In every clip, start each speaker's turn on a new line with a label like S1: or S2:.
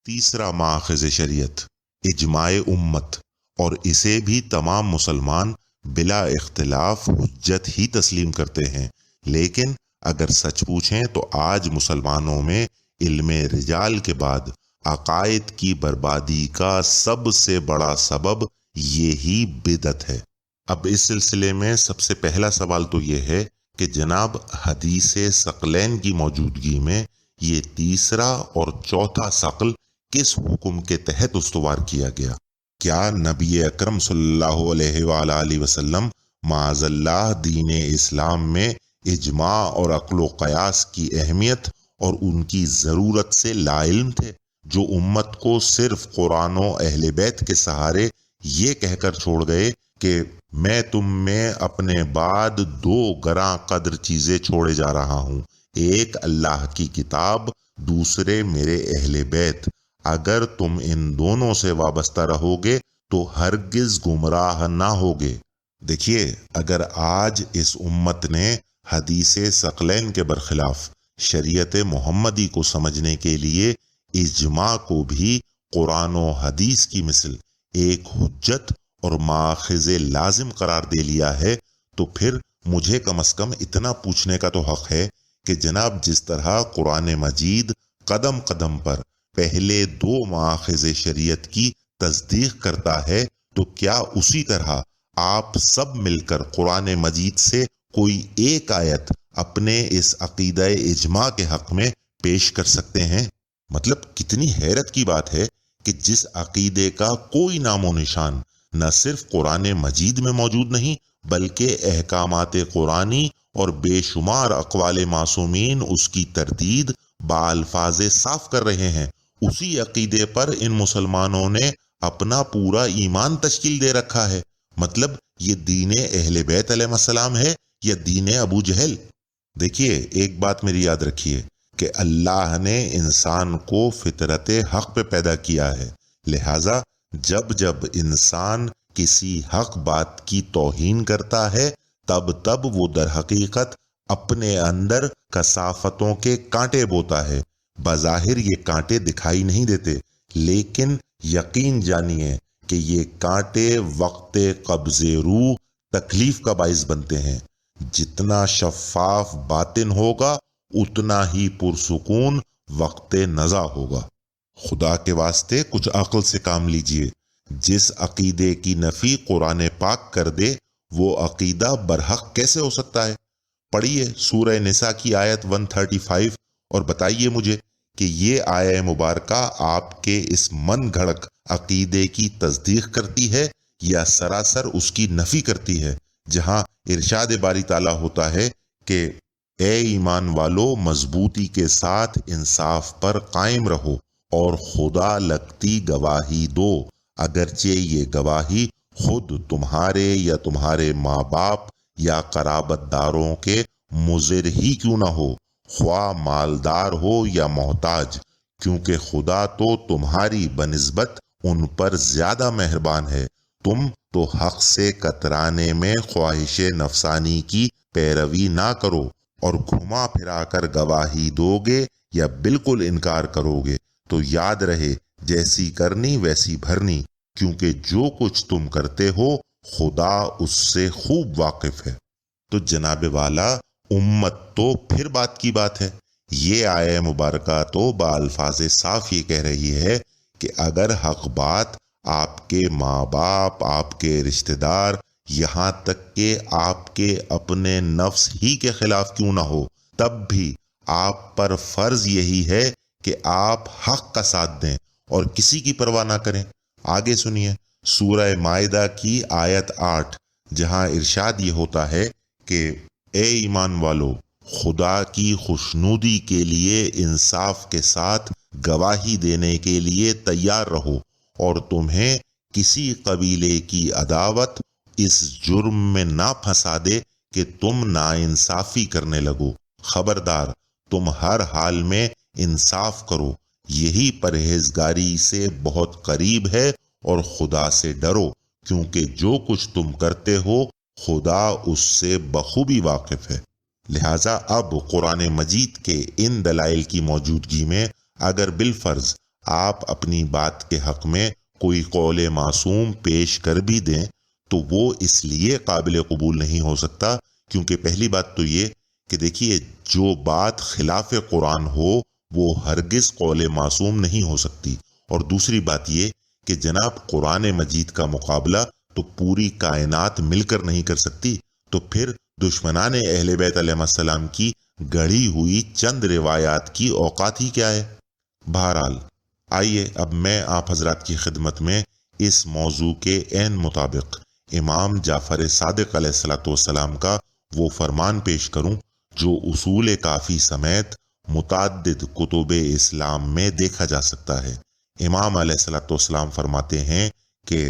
S1: تیسرا ماخذ شریعت اجماع امت، اور اسے بھی تمام مسلمان بلا اختلاف حجت ہی تسلیم کرتے ہیں۔ لیکن اگر سچ پوچھیں تو آج مسلمانوں میں علم رجال کے بعد عقائد کی بربادی کا سب سے بڑا سبب یہی بدعت ہے۔ اب اس سلسلے میں سب سے پہلا سوال تو یہ ہے کہ جناب حدیث ثقلین کی موجودگی میں یہ تیسرا اور چوتھا ثقل کس حکم کے تحت استوار کیا گیا؟ کیا نبی اکرم صلی اللہ علیہ وآلہ وسلم معاذ اللہ دین اسلام میں اجماع اور عقل و قیاس کی اہمیت اور ان کی ضرورت سے لا علم تھے، جو امت کو صرف قرآن و اہل بیت کے سہارے یہ کہہ کر چھوڑ گئے کہ میں تم میں اپنے بعد دو گراں قدر چیزیں چھوڑے جا رہا ہوں، ایک اللہ کی کتاب، دوسرے میرے اہل بیت، اگر تم ان دونوں سے وابستہ رہو گے تو ہرگز گمراہ نہ ہوگے۔ دیکھیے، اگر آج اس امت نے حدیث ثقلین کے برخلاف شریعت محمدی کو سمجھنے کے لیے اجماع کو بھی قرآن و حدیث کی مثل ایک حجت اور ماخذ لازم قرار دے لیا ہے، تو پھر مجھے کم از کم اتنا پوچھنے کا تو حق ہے کہ جناب جس طرح قرآن مجید قدم قدم پر پہلے دو ماخذ شریعت کی تصدیق کرتا ہے، تو کیا اسی طرح آپ سب مل کر قرآن مجید سے کوئی ایک آیت اپنے اس عقیدہ اجماع کے حق میں پیش کر سکتے ہیں؟ مطلب کتنی حیرت کی بات ہے کہ جس عقیدے کا کوئی نام و نشان نہ صرف قرآن مجید میں موجود نہیں بلکہ احکامات قرآنی اور بے شمار اقوال معصومین اس کی تردید بالفاظ صاف کر رہے ہیں، اسی عقیدے پر ان مسلمانوں نے اپنا پورا ایمان تشکیل دے رکھا ہے۔ مطلب یہ دین اہل بیت علیہ السلام ہے یا دین ابو جہل؟ دیکھیے، ایک بات میری یاد رکھیے کہ اللہ نے انسان کو فطرت حق پہ پیدا کیا ہے، لہٰذا جب جب انسان کسی حق بات کی توہین کرتا ہے تب تب وہ در حقیقت اپنے اندر کثافتوں کے کانٹے بوتا ہے۔ بظاہر یہ کانٹے دکھائی نہیں دیتے، لیکن یقین جانیے کہ یہ کانٹے وقت قبض روح تکلیف کا باعث بنتے ہیں۔ جتنا شفاف باطن ہوگا اتنا ہی پرسکون وقت نزا ہوگا۔ خدا کے واسطے کچھ عقل سے کام لیجئے۔ جس عقیدے کی نفی قرآن پاک کر دے وہ عقیدہ برحق کیسے ہو سکتا ہے؟ پڑھیے سورہ نساء کی آیت 135 اور بتائیے مجھے کہ یہ آیہ مبارکہ آپ کے اس من گھڑک عقیدے کی تصدیق کرتی ہے یا سراسر اس کی نفی کرتی ہے، جہاں ارشاد باری تعالیٰ ہوتا ہے کہ اے ایمان والو مضبوطی کے ساتھ انصاف پر قائم رہو اور خدا لگتی گواہی دو، اگرچہ یہ گواہی خود تمہارے یا تمہارے ماں باپ یا قرابت داروں کے مضر ہی کیوں نہ ہو، خواہ مالدار ہو یا محتاج، کیونکہ خدا تو تمہاری بنسبت ان پر زیادہ مہربان ہے۔ تم تو حق سے کترانے میں خواہش نفسانی کی پیروی نہ کرو، اور گھما پھرا کر گواہی دو گے یا بالکل انکار کرو گے تو یاد رہے جیسی کرنی ویسی بھرنی، کیونکہ جو کچھ تم کرتے ہو خدا اس سے خوب واقف ہے۔ تو جناب والا امت تو پھر بات کی بات ہے۔ یہ آیہ مبارکہ تو بالفاظ صاف یہ کہہ رہی ہے کہ اگر حق بات آپ کے ماں باپ، آپ کے رشتہ دار، یہاں تک کہ آپ کے اپنے نفس ہی کے خلاف کیوں نہ ہو، تب بھی آپ پر فرض یہی ہے کہ آپ حق کا ساتھ دیں اور کسی کی پرواہ نہ کریں۔ آگے سنیے سورہ مائدہ کی آیت 8، جہاں ارشاد یہ ہوتا ہے کہ اے ایمان والو خدا کی خوشنودی کے لیے انصاف کے ساتھ گواہی دینے کے لیے تیار رہو، اور تمہیں کسی قبیلے کی عداوت اس جرم میں نہ پھنسا دے کہ تم ناانصافی کرنے لگو۔ خبردار تم ہر حال میں انصاف کرو، یہی پرہیزگاری سے بہت قریب ہے، اور خدا سے ڈرو کیونکہ جو کچھ تم کرتے ہو خدا اس سے بخوبی واقف ہے۔ لہٰذا اب قرآن مجید کے ان دلائل کی موجودگی میں اگر بالفرض آپ اپنی بات کے حق میں کوئی قول معصوم پیش کر بھی دیں تو وہ اس لیے قابل قبول نہیں ہو سکتا کیونکہ پہلی بات تو یہ کہ دیکھیے جو بات خلاف قرآن ہو وہ ہرگز قول معصوم نہیں ہو سکتی، اور دوسری بات یہ کہ جناب قرآن مجید کا مقابلہ تو پوری کائنات مل کر نہیں کر سکتی، تو پھر دشمنان اہل بیت علیہ السلام کی گڑھی ہوئی چند روایات کی اوقات ہی کیا ہے؟ بہرحال آئیے اب میں آپ حضرات کی خدمت میں اس موضوع کے عین مطابق امام جعفر صادق علیہ السلام کا وہ فرمان پیش کروں جو اصول کافی سمیت متعدد کتب اسلام میں دیکھا جا سکتا ہے۔ امام علیہ السلام فرماتے ہیں کہ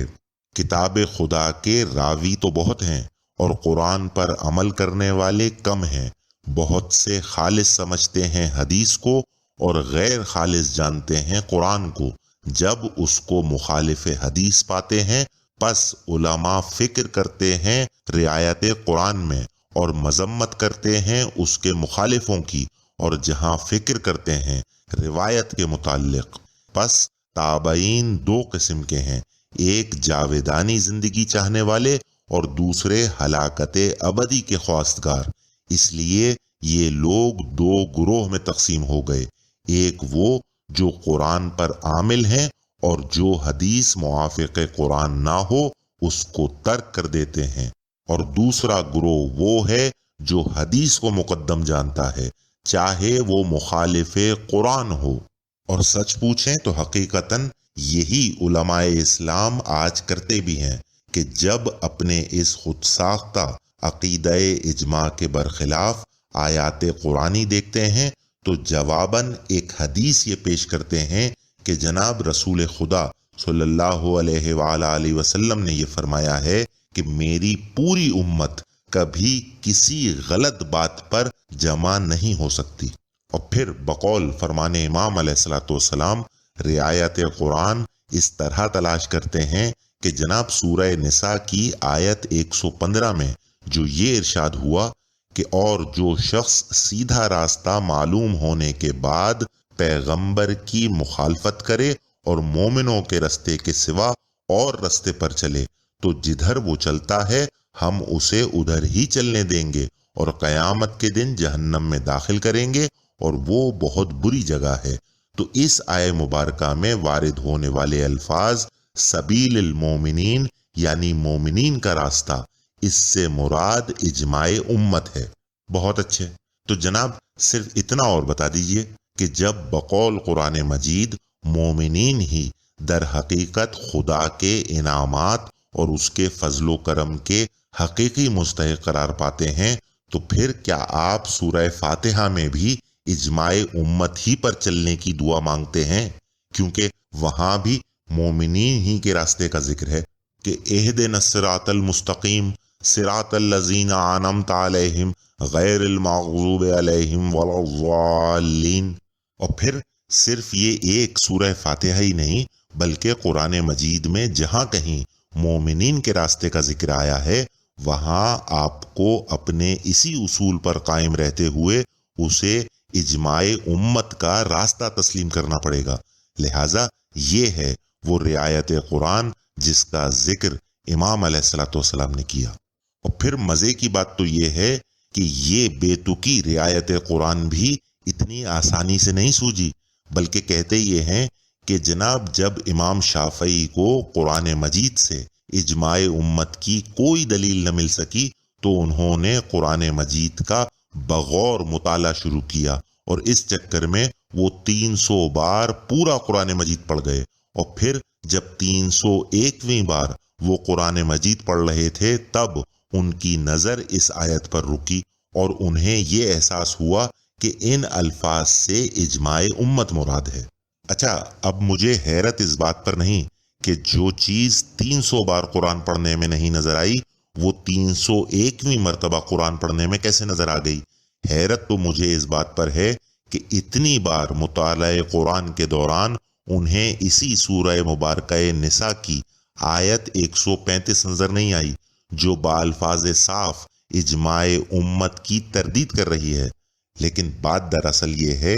S1: کتاب خدا کے راوی تو بہت ہیں اور قرآن پر عمل کرنے والے کم ہیں، بہت سے خالص سمجھتے ہیں حدیث کو اور غیر خالص جانتے ہیں قرآن کو، جب اس کو مخالف حدیث پاتے ہیں پس علماء فکر کرتے ہیں رعایت قرآن میں اور مذمت کرتے ہیں اس کے مخالفوں کی، اور جہاں فکر کرتے ہیں روایت کے متعلق پس تابعین دو قسم کے ہیں، ایک جاویدانی زندگی چاہنے والے اور دوسرے ہلاکت ابدی کے خواستگار۔ اس لیے یہ لوگ دو گروہ میں تقسیم ہو گئے، ایک وہ جو قرآن پر عامل ہیں اور جو حدیث موافق قرآن نہ ہو اس کو ترک کر دیتے ہیں، اور دوسرا گروہ وہ ہے جو حدیث کو مقدم جانتا ہے چاہے وہ مخالف قرآن ہو۔ اور سچ پوچھیں تو حقیقتاً یہی علماء اسلام آج کرتے بھی ہیں کہ جب اپنے اس خود ساختہ عقیدہ اجماع کے برخلاف آیات قرآنی دیکھتے ہیں تو جواباً ایک حدیث یہ پیش کرتے ہیں کہ جناب رسول خدا صلی اللہ علیہ وآلہ وسلم نے یہ فرمایا ہے کہ میری پوری امت کبھی کسی غلط بات پر جمع نہیں ہو سکتی۔ اور پھر بقول فرمان امام علیہ السلام رعایت قرآن اس طرح تلاش کرتے ہیں کہ جناب سورہ نساء کی آیت 115 میں جو یہ ارشاد ہوا کہ اور جو شخص سیدھا راستہ معلوم ہونے کے بعد پیغمبر کی مخالفت کرے اور مومنوں کے رستے کے سوا اور رستے پر چلے تو جدھر وہ چلتا ہے ہم اسے ادھر ہی چلنے دیں گے اور قیامت کے دن جہنم میں داخل کریں گے اور وہ بہت بری جگہ ہے۔ تو اس آیہ مبارکہ میں وارد ہونے والے الفاظ سبیل المومنین یعنی مومنین کا راستہ، اس سے مراد اجماع امت ہے۔ بہت اچھے، تو جناب صرف اتنا اور بتا دیجئے کہ جب بقول قرآن مجید مومنین ہی در حقیقت خدا کے انعامات اور اس کے فضل و کرم کے حقیقی مستحق قرار پاتے ہیں تو پھر کیا آپ سورہ فاتحہ میں بھی اجماع امت ہی پر چلنے کی دعا مانگتے ہیں؟ کیونکہ وہاں بھی مومنین ہی کے راستے کا ذکر ہے کہ اہدنا الصراط المستقیم صراط الذین انعمت علیہم غیر المغضوب علیہم ولا الضالین۔ اور پھر صرف یہ ایک سورہ فاتحہ ہی نہیں بلکہ قرآن مجید میں جہاں کہیں مومنین کے راستے کا ذکر آیا ہے وہاں آپ کو اپنے اسی اصول پر قائم رہتے ہوئے اسے اجماع امت کا راستہ تسلیم کرنا پڑے گا۔ لہٰذا یہ ہے وہ رعایت قرآن جس کا ذکر امام علیہ السلام نے کیا۔ اور پھر مزے کی بات تو یہ ہے کہ یہ بے تکی رعایت قرآن بھی اتنی آسانی سے نہیں سوجی، بلکہ کہتے یہ ہیں کہ جناب جب امام شافعی کو قرآن مجید سے اجماع امت کی کوئی دلیل نہ مل سکی تو انہوں نے قرآن مجید کا بغور مطالعہ شروع کیا اور اس چکر میں وہ 300 بار پورا قرآن مجید پڑھ گئے، اور پھر جب 301ویں بار وہ قرآن مجید پڑھ رہے تھے تب ان کی نظر اس آیت پر رکی اور انہیں یہ احساس ہوا کہ ان الفاظ سے اجماع امت مراد ہے۔ اچھا، اب مجھے حیرت اس بات پر نہیں کہ جو چیز 300 بار قرآن پڑھنے میں نہیں نظر آئی وہ 301ویں مرتبہ قرآن پڑھنے میں کیسے نظر آ گئی؟ حیرت تو مجھے اس بات پر ہے کہ اتنی بار مطالعہ قرآن کے دوران انہیں اسی سورہ مبارکہ نساء کی آیت 135 نظر نہیں آئی جو بالفاظ صاف اجماع امت کی تردید کر رہی ہے۔ لیکن بات دراصل یہ ہے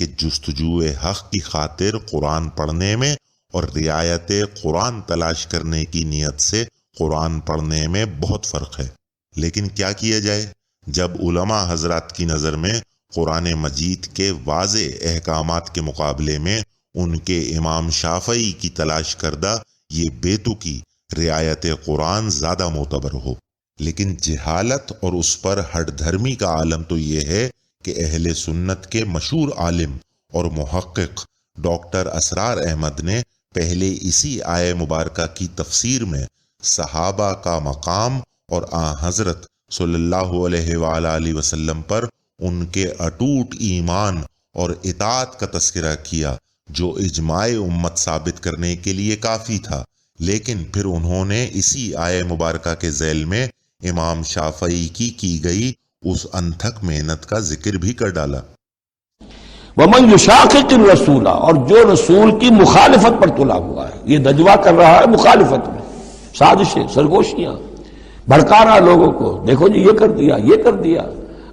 S1: کہ جستجو حق کی خاطر قرآن پڑھنے میں اور رعایت قرآن تلاش کرنے کی نیت سے قرآن پڑھنے میں بہت فرق ہے۔ لیکن کیا کیا جائے جب علماء حضرات کی نظر میں قرآن مجید کے واضح احکامات کے مقابلے میں ان کے امام شافعی کی تلاش کردہ یہ بے تکی رعایت قرآن زیادہ معتبر ہو۔ لیکن جہالت اور اس پر ہٹ دھرمی کا عالم تو یہ ہے کہ اہل سنت کے مشہور عالم اور محقق ڈاکٹر اسرار احمد نے پہلے اسی آیہ مبارکہ کی تفسیر میں صحابہ کا مقام اور حضرت صلی اللہ علیہ وآلہ وسلم پر ان کے اٹوٹ ایمان اور اطاعت کا تذکرہ کیا، جو اجماع امت ثابت کرنے کے لیے کافی تھا۔ لیکن پھر انہوں نے اسی آیہ مبارکہ کے ذیل میں امام شافعی کی گئی اس انتھک محنت کا ذکر بھی کر ڈالا۔
S2: وَمَنْ يُشَاقِقِ الرَّسُولَ، اور جو رسول کی مخالفت پر تلا ہوا ہے، یہ نجوہ کر رہا ہے مخالفت میں، سازشیں، سرگوشیاں، بھڑکا رہا لوگوں کو، دیکھو جی یہ کر دیا، یہ کر دیا،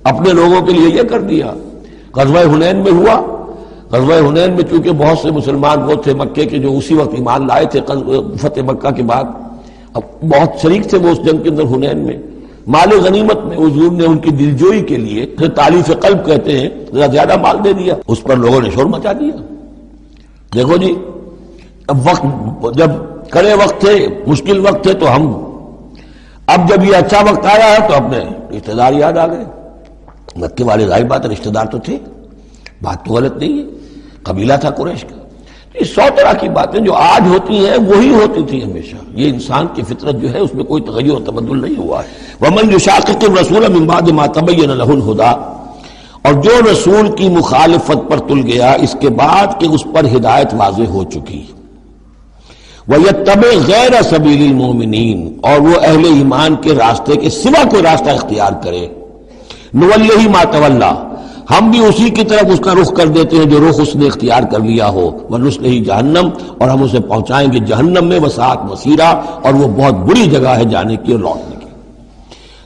S2: اپنے لوگوں کے لیے یہ کر دیا۔ غزوہ حنین میں ہوا، غزوہ حنین میں چونکہ بہت سے مسلمان وہ تھے مکے کے جو اسی وقت ایمان لائے تھے فتح مکہ کے بعد، اب بہت شریک تھے وہ اس جنگ کے اندر حنین میں، مال غنیمت میں حضور نے ان کی دلجوئی کے لیے تالیف قلب کہتے ہیں ذرا زیادہ مال دے دیا، اس پر لوگوں نے شور مچا دیا۔ دیکھو جی اب وقت جب کڑے وقت تھے، مشکل وقت تھے تو ہم، اب جب یہ اچھا وقت آیا ہے تو اپنے رشتہ دار یاد آ گئے۔ مکے والے ظاہر بات ہے رشتہ دار تو تھے، بات تو غلط نہیں ہے، قبیلہ تھا قریش کا۔ یہ 100 طرح کی باتیں جو آج ہوتی ہیں وہی ہوتی تھی ہمیشہ، یہ انسان کی فطرت جو ہے اس میں کوئی تغیر و تبدل نہیں ہوا ہے۔ وَمَنْ يُشَاقِقِ الرَّسُولَ مِنْ بَعْدِ مَا تَبَيَّنَ لَهُ الْهُدَىٰ، اور جو رسول کی مخالفت پر تل گیا اس کے بعد کہ اس پر ہدایت واضح ہو چکی، وَيَتَّبِعْ غَيْرَ سَبِيلِ الْمُؤْمِنِينَ، اور وہ اہل ایمان کے راستے کے سوا کوئی راستہ اختیار کرے، نُوَلِّهِ مَا تَوَلَّىٰ، ہم بھی اسی کی طرف اس کا رخ کر دیتے ہیں جو رخ اس نے اختیار کر لیا ہو، وَنُصْلِهِ جہنم، اور ہم اسے پہنچائیں گے جہنم میں، وَسَاءَتْ مَصِيرًا، اور وہ بہت بری جگہ ہے جانے کی اور لوٹنے کی۔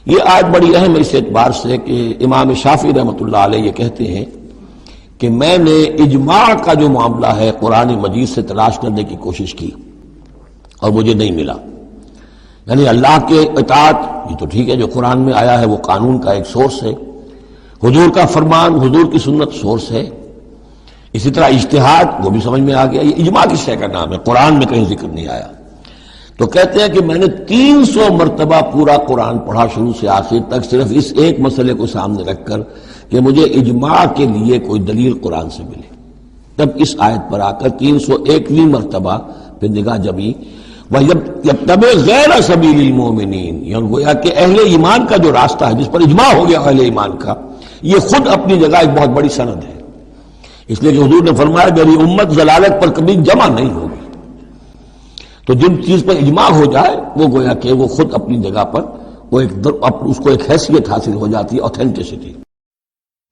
S2: یہ آیت بڑی اہم ہے اس اعتبار سے کہ امام شافعی رحمۃ اللہ علیہ یہ کہتے ہیں کہ میں نے اجماع کا جو معاملہ ہے قرآن مجید سے تلاش کرنے کی کوشش کی اور مجھے نہیں ملا۔ یعنی اللہ کے اطاعت یہ تو ٹھیک ہے، جو قرآن میں آیا ہے وہ قانون کا ایک سورس ہے، حضور کا فرمان، حضور کی سنت سورس ہے، اسی طرح اجتہاد وہ بھی سمجھ میں آ گیا۔ یہ اجماع کس شے کا نام ہے؟ قرآن میں کہیں ذکر نہیں آیا۔ تو کہتے ہیں کہ میں نے 300 مرتبہ پورا قرآن پڑھا شروع سے آخر تک، صرف اس ایک مسئلے کو سامنے رکھ کر کہ مجھے اجماع کے لیے کوئی دلیل قرآن سے ملے۔ تب اس آیت پر آ کر 301ویں مرتبہ پھر نگاہ جمی، وَيَتَّبِعْ غَيْرَ سَبِيلِ الْمُؤْمِنِينَ، یعنی گویا کہ اہل ایمان کا جو راستہ ہے جس پر اجماع ہو گیا اہل ایمان کا، یہ خود اپنی جگہ ایک بہت بڑی سند ہے، اس لیے کہ حضور نے فرمایا میری امت ضلالت پر کبھی جمع نہیں ہوگی۔ تو جن چیز پر اجماع ہو جائے وہ گویا کہ وہ خود اپنی جگہ پر وہ اس کو ایک حیثیت حاصل ہو جاتی ہے، اوتھینٹسٹی۔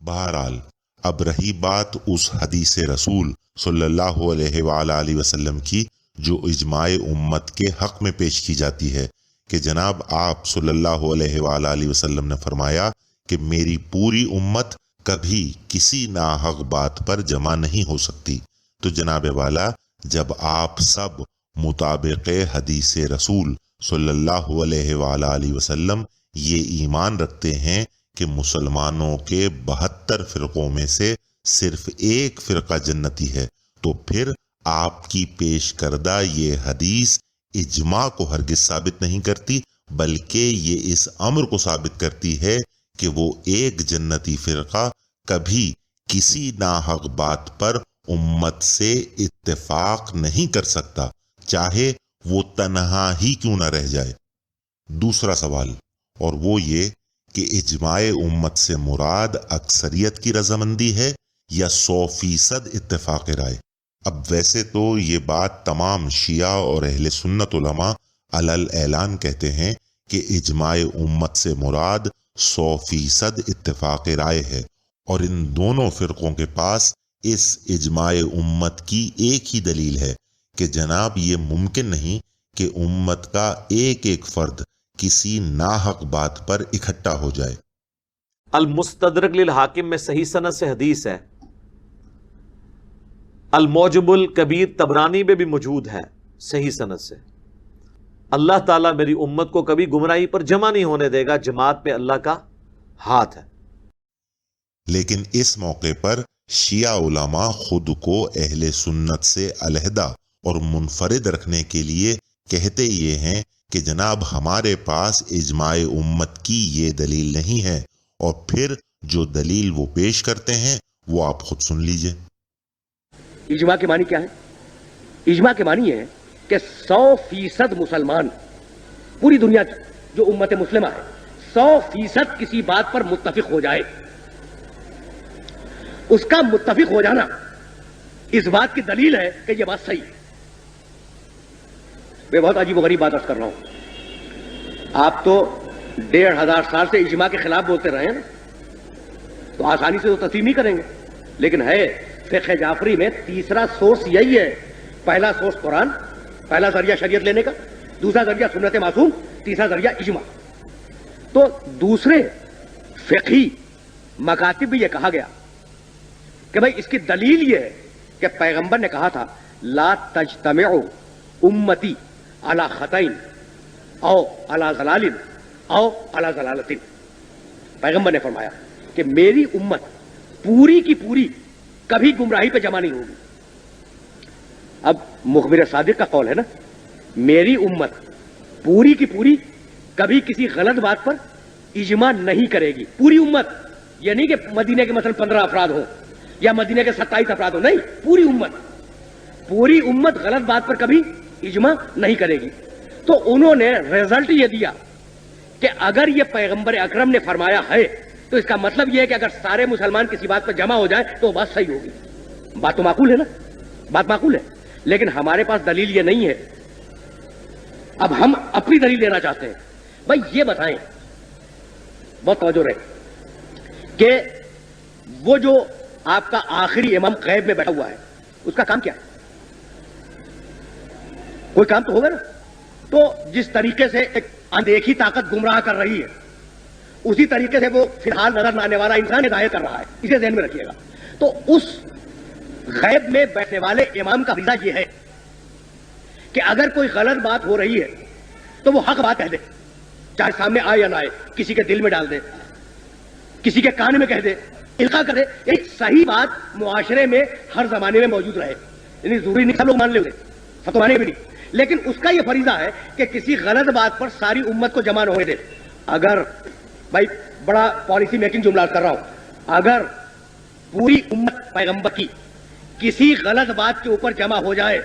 S1: بہرحال اب رہی بات اس حدیث رسول صلی اللہ علیہ وآلہ وسلم کی جو اجماع امت کے حق میں پیش کی جاتی ہے کہ جناب آپ صلی اللہ علیہ وآلہ وسلم نے فرمایا کہ میری پوری امت کبھی کسی ناحق بات پر جمع نہیں ہو سکتی۔ تو جناب والا جب آپ سب مطابق حدیث رسول صلی اللہ علیہ وآلہ وسلم یہ ایمان رکھتے ہیں کہ مسلمانوں کے 72 فرقوں میں سے صرف ایک فرقہ جنتی ہے، تو پھر آپ کی پیش کردہ یہ حدیث اجماع کو ہرگز ثابت نہیں کرتی، بلکہ یہ اس امر کو ثابت کرتی ہے کہ وہ ایک جنتی فرقہ کبھی کسی ناحق بات پر امت سے اتفاق نہیں کر سکتا، چاہے وہ تنہا ہی کیوں نہ رہ جائے۔ دوسرا سوال، اور وہ یہ کہ اجماع امت سے مراد اکثریت کی رضامندی ہے یا 100% اتفاق رائے؟ اب ویسے تو یہ بات تمام شیعہ اور اہل سنت علماء علل اعلان کہتے ہیں کہ اجماع امت سے مراد 100% اتفاق رائے ہے، اور ان دونوں فرقوں کے پاس اس اجماع امت کی ایک ہی دلیل ہے کہ جناب یہ ممکن نہیں کہ امت کا ایک ایک فرد کسی ناحق بات پر اکٹھا ہو جائے۔
S3: المستدرک للحاکم میں صحیح سند سے حدیث ہے الموجب الکبیر طبرانی میں بھی موجود ہے صحیح سند سے، اللہ تعالیٰ میری امت کو کبھی گمراہی پر جمع نہیں ہونے دے گا، جماعت پہ اللہ کا ہاتھ ہے۔
S1: لیکن اس موقع پر شیعہ علماء خود کو اہل سنت سے علیحدہ اور منفرد رکھنے کے لیے کہتے یہ ہیں کہ جناب ہمارے پاس اجماع امت کی یہ دلیل نہیں ہے، اور پھر جو دلیل وہ پیش کرتے ہیں وہ آپ خود سن لیجئے۔
S4: اجماع کے معنی کیا ہے؟ اجماع کے معنی ہے کہ 100% مسلمان پوری دنیا کی جو امت مسلمہ ہے 100% کسی بات پر متفق ہو جائے، اس کا متفق ہو جانا اس بات کی دلیل ہے کہ یہ بات صحیح ہے۔ میں بہت عجیب و غریب بات عرض کر رہا ہوں، آپ تو 1500 سال سے اجماع کے خلاف بولتے رہے ہیں نا، تو آسانی سے تو تسلیم نہیں کریں گے، لیکن ہے فقہ جعفری میں تیسرا سورس یہی ہے، پہلا سورس قرآن، پہلا ذریعہ شریعت لینے کا، دوسرا ذریعہ سنت معصوم، تیسرا ذریعہ اجماع۔ تو دوسرے فقہی مکاتب بھی یہ کہا گیا کہ بھئی اس کی دلیل یہ ہے کہ پیغمبر نے کہا تھا لا تجتمع امتی علی خطئین او علی ضلال او علی ضلالۃ، پیغمبر نے فرمایا کہ میری امت پوری کی پوری کبھی گمراہی پہ جمع نہیں ہوگی۔ اب مخبر صادق کا قول ہے نا، میری امت پوری کی پوری کبھی کسی غلط بات پر اجماع نہیں کرے گی، پوری امت، یہ نہیں کہ مدینے کے مثلا 15 افراد ہوں یا مدینے کے 27 افراد ہوں، نہیں، پوری امت غلط بات پر کبھی اجماع نہیں کرے گی۔ تو انہوں نے رزلٹ یہ دیا کہ اگر یہ پیغمبر اکرم نے فرمایا ہے تو اس کا مطلب یہ ہے کہ اگر سارے مسلمان کسی بات پر جمع ہو جائیں تو وہ بات صحیح ہوگی۔ بات تو معقول ہے نا، بات معقول ہے، لیکن ہمارے پاس دلیل یہ نہیں ہے۔ اب ہم اپنی دلیل دینا چاہتے ہیں۔ بھائی یہ بتائیں، بہت توجہ رہے، کہ وہ جو آپ کا آخری امام غیب میں بیٹھا ہوا ہے اس کا کام کیا ہے؟ کوئی کام تو ہوگا نا۔ تو جس طریقے سے ایک اندیکھی طاقت گمراہ کر رہی ہے، اسی طریقے سے وہ فی الحال نظر نہ آنے والا انسان ہدایت کر رہا ہے، اسے ذہن میں رکھیے گا۔ تو اس غیب میں بیٹھنے والے امام کا فریضہ یہ ہے کہ اگر کوئی غلط بات ہو رہی ہے تو وہ حق بات کہہ دے، چاہے سامنے آئے یا نہ آئے، کسی کے دل میں ڈال دے، کسی کے کان میں کہہ دے، القاء کر دے۔ ایک صحیح بات معاشرے میں ہر زمانے میں موجود رہے، یعنی ضروری نہیں سب لوگ مان لیں گے، فتوی بھی نہیں، لیکن اس کا یہ فریضہ ہے کہ کسی غلط بات پر ساری امت کو جمع نہ ہونے دے۔ اگر بھائی بڑا پالیسی میکنگ جملہ کر رہا ہوں، اگر پوری امت پیغمبر کی کسی غلط بات کے اوپر جمع ہو جائے،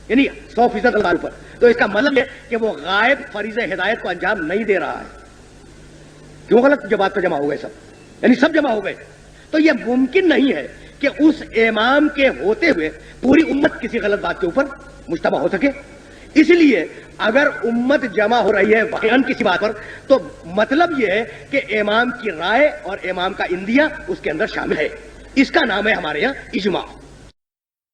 S4: یعنی 100% غلط پر، تو اس کا مطلب ہے کہ وہ غائب فریضہ ہدایت کو انجام نہیں دے رہا ہے۔ کیوں غلط جو بات پہ جمع ہو گئے سب، یعنی سب جمع ہو گئے، تو یہ ممکن نہیں ہے کہ اس امام کے ہوتے ہوئے پوری امت کسی غلط بات کے اوپر مجتمع ہو سکے۔ اس لیے اگر امت جمع ہو رہی ہے واقعاً کسی بات پر، تو مطلب یہ ہے کہ امام کی رائے اور امام کا اندیہ اس کے اندر شامل ہے، اس کا نام ہے ہمارے یہاں اجماع۔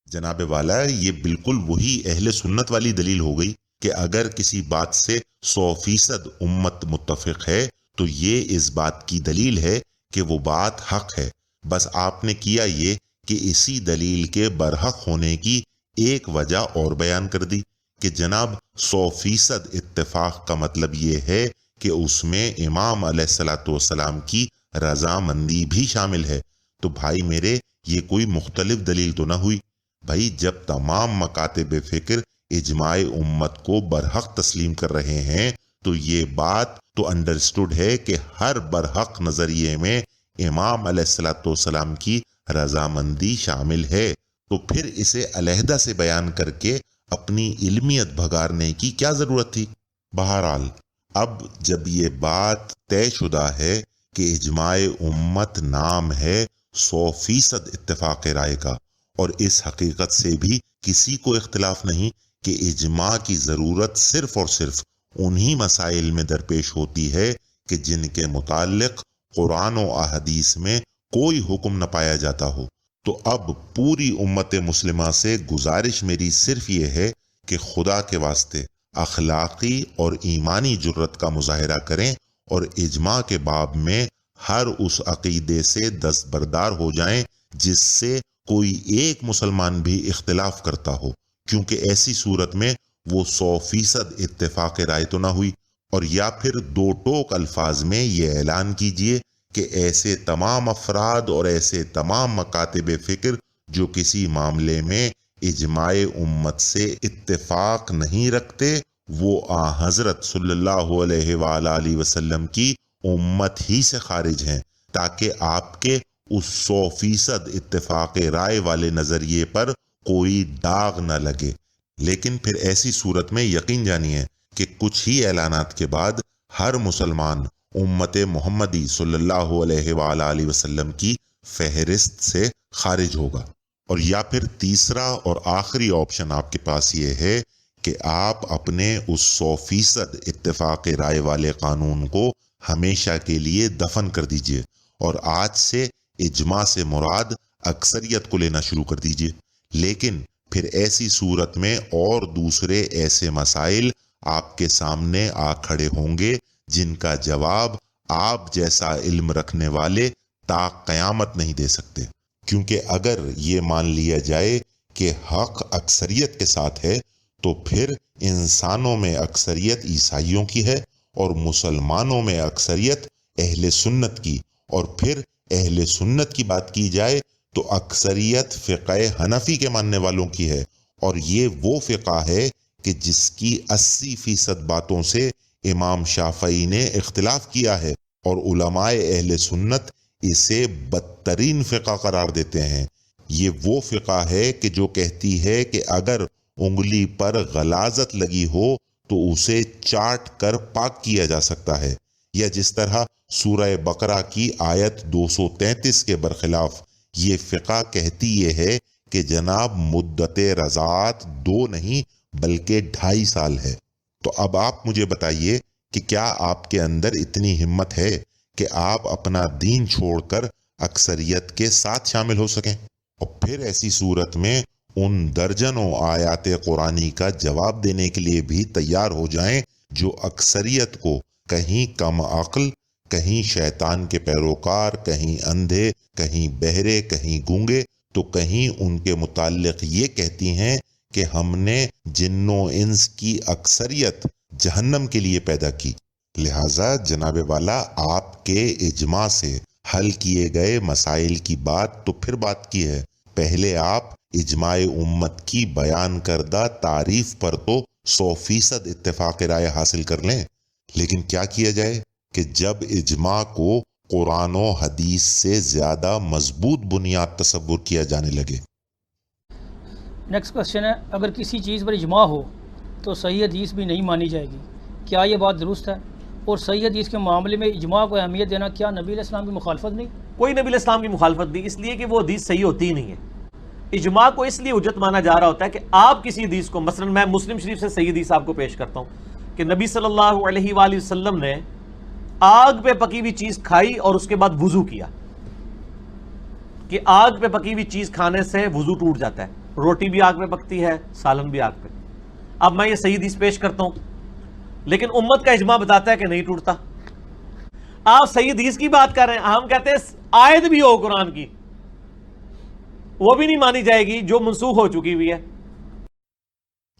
S1: جناب والا، یہ بالکل وہی اہل سنت والی دلیل ہو گئی کہ اگر کسی بات سے 100% امت متفق ہے تو یہ اس بات کی دلیل ہے کہ وہ بات حق ہے۔ بس آپ نے کیا یہ کہ اسی دلیل کے برحق ہونے کی ایک وجہ اور بیان کر دی کہ جناب 100% اتفاق کا مطلب یہ ہے کہ اس میں امام علیہ السلام کی رضامندی بھی شامل ہے۔ تو بھائی میرے، یہ کوئی مختلف دلیل تو نہ ہوئی۔ بھائی جب تمام مکاتب فکر اجماع امت کو برحق تسلیم کر رہے ہیں تو یہ بات تو انڈرسٹوڈ ہے کہ ہر برحق نظریے میں امام علیہ السلام کی رضامندی شامل ہے، تو پھر اسے علیحدہ سے بیان کر کے اپنی علمیت بھگارنے کی کیا ضرورت تھی؟ بہرحال اب جب یہ بات طے شدہ ہے کہ اجماع امت نام ہے 100% اتفاق رائے کا، اور اس حقیقت سے بھی کسی کو اختلاف نہیں کہ اجماع کی ضرورت صرف اور صرف انہی مسائل میں درپیش ہوتی ہے کہ جن کے متعلق قرآن و احادیث میں کوئی حکم نہ پایا جاتا ہو، تو اب پوری امت مسلمہ سے گزارش میری صرف یہ ہے کہ خدا کے واسطے اخلاقی اور ایمانی جرت کا مظاہرہ کریں اور اجماع کے باب میں ہر اس عقیدے سے دستبردار ہو جائیں جس سے کوئی ایک مسلمان بھی اختلاف کرتا ہو، کیونکہ ایسی صورت میں وہ 100% اتفاق رائے تو نہ ہوئی۔ اور یا پھر دو ٹوک الفاظ میں یہ اعلان کیجئے کہ ایسے تمام افراد اور ایسے تمام مکاتب فکر جو کسی معاملے میں اجماع امت سے اتفاق نہیں رکھتے، وہ حضرت صلی اللہ علیہ وآلہ وسلم کی امت ہی سے خارج ہیں، تاکہ آپ کے اس 100% اتفاق رائے والے نظریے پر کوئی داغ نہ لگے۔ لیکن پھر ایسی صورت میں یقین جانیے کہ کچھ ہی اعلانات کے بعد ہر مسلمان امت محمدی صلی اللہ علیہ وآلہ وسلم کی فہرست سے خارج ہوگا۔ اور یا پھر تیسرا اور آخری آپشن آپ کے پاس یہ ہے کہ آپ اپنے اس 100% اتفاق رائے والے قانون کو ہمیشہ کے لیے دفن کر دیجئے، اور آج سے اجماع سے مراد اکثریت کو لینا شروع کر دیجئے۔ لیکن پھر ایسی صورت میں اور دوسرے ایسے مسائل آپ کے سامنے آ کھڑے ہوں گے جن کا جواب آپ جیسا علم رکھنے والے تا قیامت نہیں دے سکتے، کیونکہ اگر یہ مان لیا جائے کہ حق اکثریت کے ساتھ ہے تو پھر انسانوں میں اکثریت عیسائیوں کی ہے، اور مسلمانوں میں اکثریت اہل سنت کی، اور پھر اہل سنت کی بات کی جائے تو اکثریت فقہ حنفی کے ماننے والوں کی ہے، اور یہ وہ فقہ ہے کہ جس کی 80% باتوں سے امام شافعی نے اختلاف کیا ہے، اور علماء اہل سنت اسے بدترین فقہ قرار دیتے ہیں۔ یہ وہ فقہ ہے کہ جو کہتی ہے کہ اگر انگلی پر غلاظت لگی ہو تو اسے چاٹ کر پاک کیا جا سکتا ہے، یا جس طرح سورہ بقرہ کی آیت 233 کے برخلاف یہ فقہ کہتی یہ ہے کہ جناب مدت رضاعت 2 نہیں بلکہ 2.5 سال ہے۔ تو اب آپ مجھے بتائیے کہ کیا آپ کے اندر اتنی ہمت ہے کہ آپ اپنا دین چھوڑ کر اکثریت کے ساتھ شامل ہو سکیں؟ اور پھر ایسی صورت میں ان درجنوں آیات قرآنی کا جواب دینے کے لیے بھی تیار ہو جائیں جو اکثریت کو کہیں کم عقل، کہیں شیطان کے پیروکار، کہیں اندھے، کہیں بہرے، کہیں گونگے، تو کہیں ان کے متعلق یہ کہتی ہیں کہ ہم نے جن و انس کی اکثریت جہنم کے لیے پیدا کی۔ لہٰذا جناب والا آپ کے اجماع سے حل کیے گئے مسائل کی بات تو پھر بات کی ہے، پہلے آپ اجماع امت کی بیان کردہ تعریف پر تو 100% اتفاق رائے حاصل کر لیں۔ لیکن کیا کیا جائے کہ جب اجماع کو قرآن و حدیث سے زیادہ مضبوط بنیاد تصور کیا جانے لگے۔
S5: نیکسٹ کوشچن ہے، اگر کسی چیز پر اجماع ہو تو صحیح حدیث بھی نہیں مانی جائے گی، کیا یہ بات درست ہے؟ اور صحیح حدیث کے معاملے میں اجماع کو اہمیت دینا کیا نبی علیہ السلام کی مخالفت نہیں؟
S3: کوئی نبی علیہ السلام کی مخالفت نہیں، اس لیے کہ وہ حدیث صحیح ہوتی ہی نہیں ہے۔ اجماع کو اس لیے حجت مانا جا رہا ہوتا ہے کہ آپ کسی حدیث کو، مثلا میں مسلم شریف سے صحیح حدیث آپ کو پیش کرتا ہوں کہ نبی صلی اللہ علیہ وآلہ وسلم نے آگ پہ پکی ہوئی چیز کھائی اور اس کے بعد وضو کیا، کہ آگ پہ پکی ہوئی چیز کھانے سے وضو ٹوٹ جاتا ہے، روٹی بھی آگ پہ پکتی ہے، سالن بھی آگ پہ۔ اب میں یہ صحیح حدیث پیش کرتا ہوں، لیکن امت کا اجماع بتاتا ہے کہ نہیں ٹوٹتا۔ آپ صحیح حدیث کی بات کر رہے ہیں، ہم کہتے ہیں آیت بھی ہو قرآن کی، وہ بھی نہیں مانی جائے گی جو منسوخ ہو چکی ہوئی ہے۔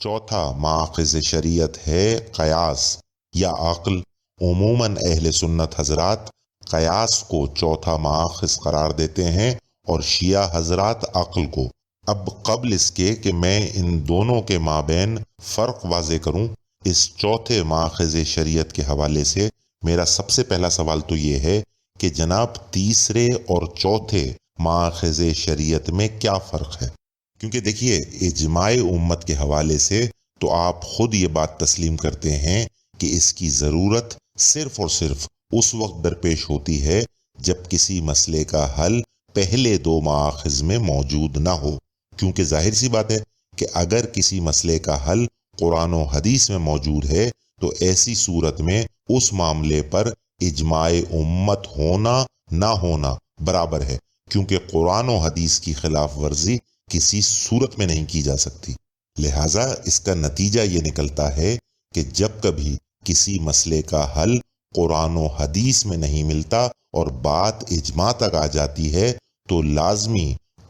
S1: چوتھا ماخذ شریعت ہے قیاس یا عقل۔ عموماً اہل سنت حضرات قیاس کو چوتھا ماخذ قرار دیتے ہیں اور شیعہ حضرات عقل کو۔ اب قبل اس کے کہ میں ان دونوں کے مابین فرق واضح کروں، اس چوتھے ماخذ شریعت کے حوالے سے میرا سب سے پہلا سوال تو یہ ہے کہ جناب تیسرے اور چوتھے ماخذ شریعت میں کیا فرق ہے؟ کیونکہ دیکھیے اجماع امت کے حوالے سے تو آپ خود یہ بات تسلیم کرتے ہیں کہ اس کی ضرورت صرف اور صرف اس وقت درپیش ہوتی ہے جب کسی مسئلے کا حل پہلے 2 مآخذ میں موجود نہ ہو، کیونکہ ظاہر سی بات ہے کہ اگر کسی مسئلے کا حل قرآن و حدیث میں موجود ہے تو ایسی صورت میں اس معاملے پر اجماع امت ہونا نہ ہونا برابر ہے، کیونکہ قرآن و حدیث کی خلاف ورزی کسی صورت میں نہیں کی جا سکتی۔ لہٰذا اس کا نتیجہ یہ نکلتا ہے کہ جب کبھی کسی مسئلے کا حل قرآن و حدیث میں نہیں ملتا اور بات اجماع تک آ جاتی ہے تو لازمی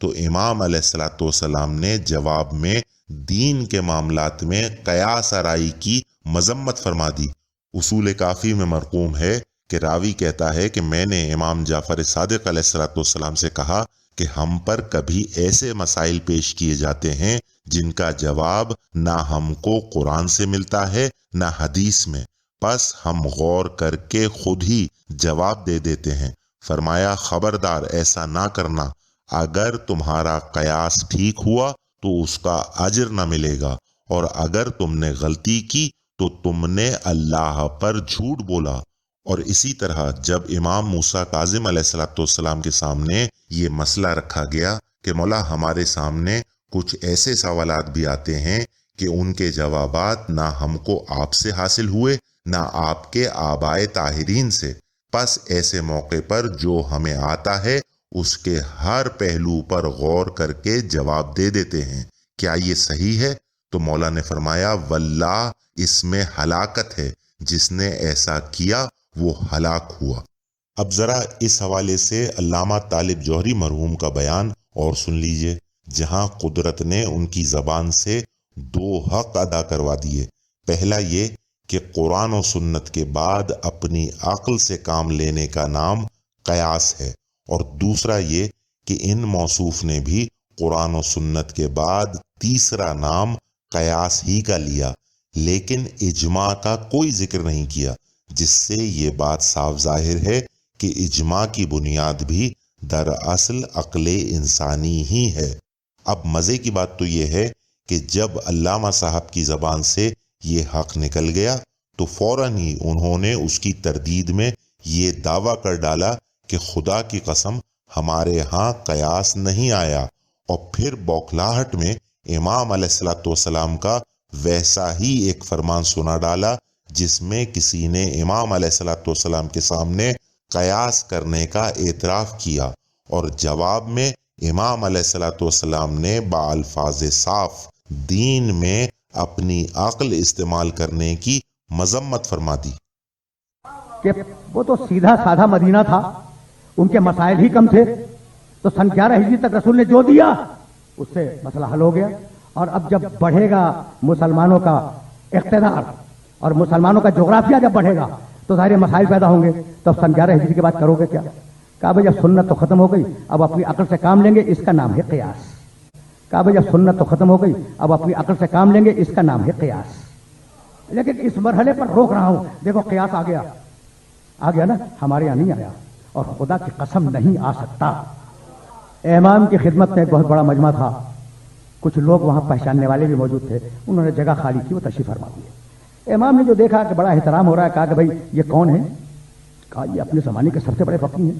S1: تو امام علیہ الصلوۃ والسلام نے جواب میں دین کے معاملات میں قیاس آرائی کی مذمت فرما دی۔ اصول کافی میں مرقوم ہے کہ راوی کہتا ہے کہ میں نے امام جعفر صادق علیہ الصلوۃ والسلام سے کہا کہ ہم پر کبھی ایسے مسائل پیش کیے جاتے ہیں جن کا جواب نہ ہم کو قرآن سے ملتا ہے نہ حدیث میں، پس ہم غور کر کے خود ہی جواب دے دیتے ہیں۔ فرمایا خبردار ایسا نہ کرنا، اگر تمہارا قیاس ٹھیک ہوا تو اس کا اجر نہ ملے گا، اور اگر تم نے غلطی کی تو تم نے اللہ پر جھوٹ بولا۔ اور اسی طرح جب امام موسیٰ کاظم علیہ الصلوۃ والسلام کے سامنے یہ مسئلہ رکھا گیا کہ مولا ہمارے سامنے کچھ ایسے سوالات بھی آتے ہیں کہ ان کے جوابات نہ ہم کو آپ سے حاصل ہوئے نہ آپ کے آبائے طاہرین سے، پس ایسے موقع پر جو ہمیں آتا ہے اس کے ہر پہلو پر غور کر کے جواب دے دیتے ہیں، کیا یہ صحیح ہے؟ تو مولا نے فرمایا واللہ اس میں ہلاکت ہے، جس نے ایسا کیا وہ ہلاک ہوا۔ اب ذرا اس حوالے سے علامہ طالب جوہری مرحوم کا بیان اور سن لیجئے، جہاں قدرت نے ان کی زبان سے دو حق ادا کروا دیے۔ پہلا یہ کہ قرآن و سنت کے بعد اپنی عقل سے کام لینے کا نام قیاس ہے، اور دوسرا یہ کہ ان موصوف نے بھی قرآن و سنت کے بعد تیسرا نام قیاس ہی کا لیا، لیکن اجماع کا کوئی ذکر نہیں کیا، جس سے یہ بات صاف ظاہر ہے کہ اجماع کی بنیاد بھی دراصل عقل انسانی ہی ہے۔ اب مزے کی بات تو یہ ہے کہ جب علامہ صاحب کی زبان سے یہ حق نکل گیا تو فوراً ہی انہوں نے اس کی تردید میں یہ دعویٰ کر ڈالا کہ خدا کی قسم ہمارے ہاں قیاس نہیں آیا، اور پھر بوکھلاہٹ میں امام علیہ الصلوۃ والسلام کا ویسا ہی ایک فرمان سنا ڈالا جس میں کسی نے امام علیہ الصلوۃ والسلام کے سامنے قیاس کرنے کا اعتراف کیا، اور جواب میں امام علیہ الصلوۃ والسلام نے بالفاظ صاف دین میں اپنی عقل استعمال کرنے کی مذمت فرما دی۔
S4: کہ وہ تو سیدھا سادھا مدینہ تھا، ان کے مسائل ہی کم تھے، تو سن 11 ہجری تک رسول نے جو دیا اس سے مسئلہ حل ہو گیا۔ اور اب جب بڑھے گا مسلمانوں کا اقتدار اور مسلمانوں کا جغرافیہ جب بڑھے گا تو سارے مسائل پیدا ہوں گے، تو اب سن 11 ہجری کے بعد کرو گے کیا؟ کہا بھئی جب سنت تو ختم ہو گئی اب اپنی عقل سے کام لیں گے، اس کا نام ہے قیاس۔ کہا بھئی جب سنت تو ختم ہو گئی اب اپنی عقل سے کام لیں گے، اس کا نام ہے قیاس۔ لیکن اس مرحلے پر روک رہا ہوں، دیکھو قیاس آ گیا نا، ہمارے یہاں نہیں آیا، اور خدا کی قسم نہیں آ سکتا۔ امام کی خدمت میں ایک بہت بڑا مجمع تھا، کچھ لوگ وہاں پہچاننے والے بھی موجود تھے، انہوں نے جگہ خالی کی، وہ تشریف فرما دیے۔ امام نے جو دیکھا کہ بڑا احترام ہو رہا ہے، کہا کہ بھائی یہ کون ہے؟ کہا یہ اپنے زمانے کے سب سے بڑے فقیہ ہیں۔